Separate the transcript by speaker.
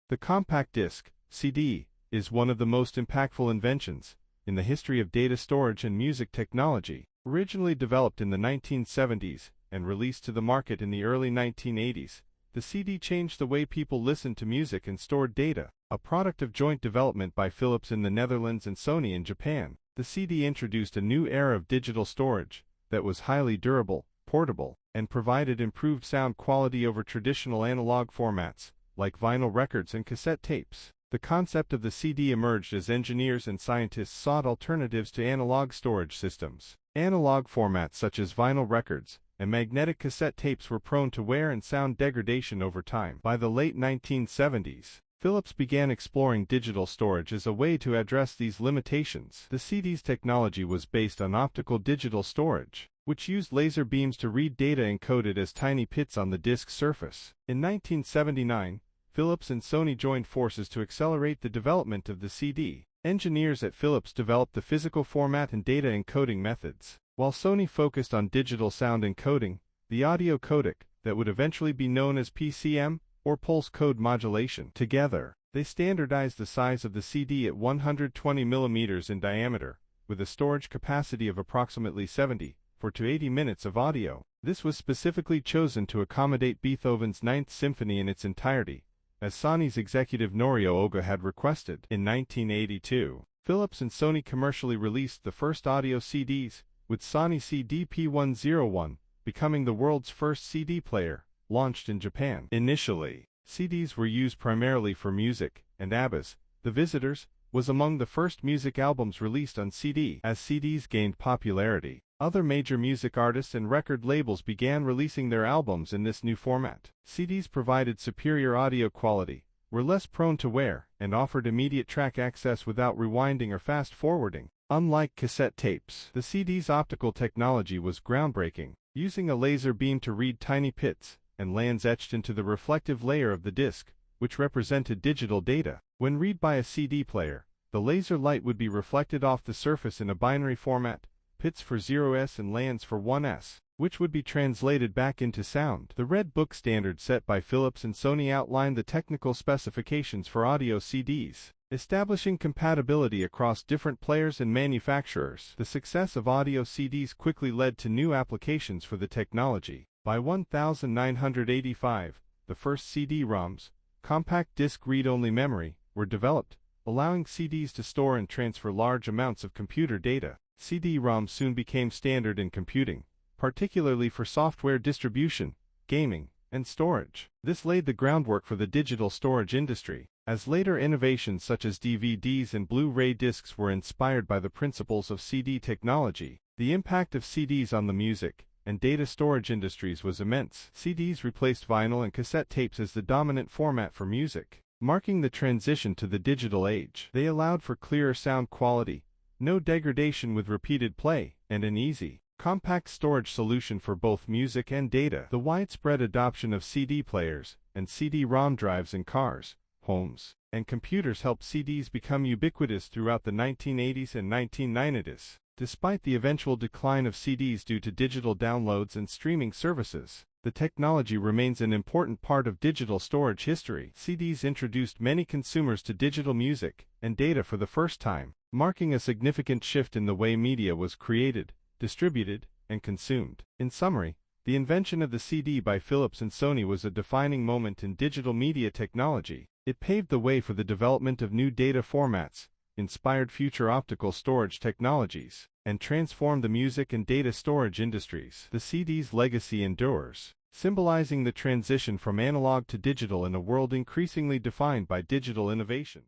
Speaker 1: The compact disc, CD, is one of the most impactful inventions in the history of data storage and music technology. Originally developed in the 1970s and released to the market in the early 1980s, the CD changed the way people listened to music and stored data. A product of joint development by Philips in the Netherlands and Sony in Japan, the CD introduced a new era of digital storage that was highly durable, portable, and provided improved sound quality over traditional analog formats like vinyl records and cassette tapes. The concept of the CD emerged as engineers and scientists sought alternatives to analog storage systems. Analog formats such as vinyl records and magnetic cassette tapes were prone to wear and sound degradation over time. By the late 1970s, Philips began exploring digital storage as a way to address these limitations. The CD's technology was based on optical digital storage, which used laser beams to read data encoded as tiny bits on the disk surface. In 1979, Philips and Sony joined forces to accelerate the development of the CD. Engineers at Philips developed the physical format and data encoding methods, while Sony focused on digital sound encoding, the audio codec that would eventually be known as PCM, or pulse code modulation. Together, they standardized the size of the CD at 120 mm in diameter, with a storage capacity of approximately 70 to 80 minutes of audio. This was specifically chosen to accommodate Beethoven's Ninth Symphony in its entirety, as Sony's executive Norio Oga had requested. In 1982, Philips and Sony commercially released the first audio CDs, with Sony CD-P101 becoming the world's first CD player, launched in Japan. Initially, CDs were used primarily for music, and ABBA's The Visitors was among the first music albums released on CD. As CDs gained popularity, other major music artists and record labels began releasing their albums in this new format. CDs provided superior audio quality, were less prone to wear, and offered immediate track access without rewinding or fast-forwarding. Unlike cassette tapes, the CD's optical technology was groundbreaking, using a laser beam to read tiny bits and lands etched into the reflective layer of the disc, which represented digital data. When read by a CD player, the laser light would be reflected off the surface in a binary format, bits for 0s and lands for 1s, which would be translated back into sound. The Red Book standard set by Philips and Sony outlined the technical specifications for audio CDs, establishing compatibility across different players and manufacturers. The success of audio CDs quickly led to new applications for the technology. By 1985, the first CD-ROMs, compact disc read-only memory, were developed, allowing CDs to store and transfer large amounts of computer data. CD-ROMs soon became standard in computing, particularly for software distribution, gaming, and storage. This laid the groundwork for the digital storage industry, as later innovations such as DVDs and Blu-ray discs were inspired by the principles of CD technology. The impact of CDs on the music and data storage industries was immense. CDs replaced vinyl and cassette tapes as the dominant format for music, marking the transition to the digital age. They allowed for clearer sound quality, no degradation with repeated play, and an easy, compact storage solution for both music and data. The widespread adoption of CD players and CD-ROM drives in cars, homes, and computers helped CDs become ubiquitous throughout the 1980s and 1990s. Despite the eventual decline of CDs due to digital downloads and streaming services, the technology remains an important part of digital storage history. CDs introduced many consumers to digital music and data for the first time, marking a significant shift in the way media was created, distributed, and consumed. In summary, the invention of the CD by Philips and Sony was a defining moment in digital media technology. It paved the way for the development of new data formats, inspired future optical storage technologies, and transformed the music and data storage industries. The CD's legacy endures, symbolizing the transition from analog to digital in a world increasingly defined by digital innovation.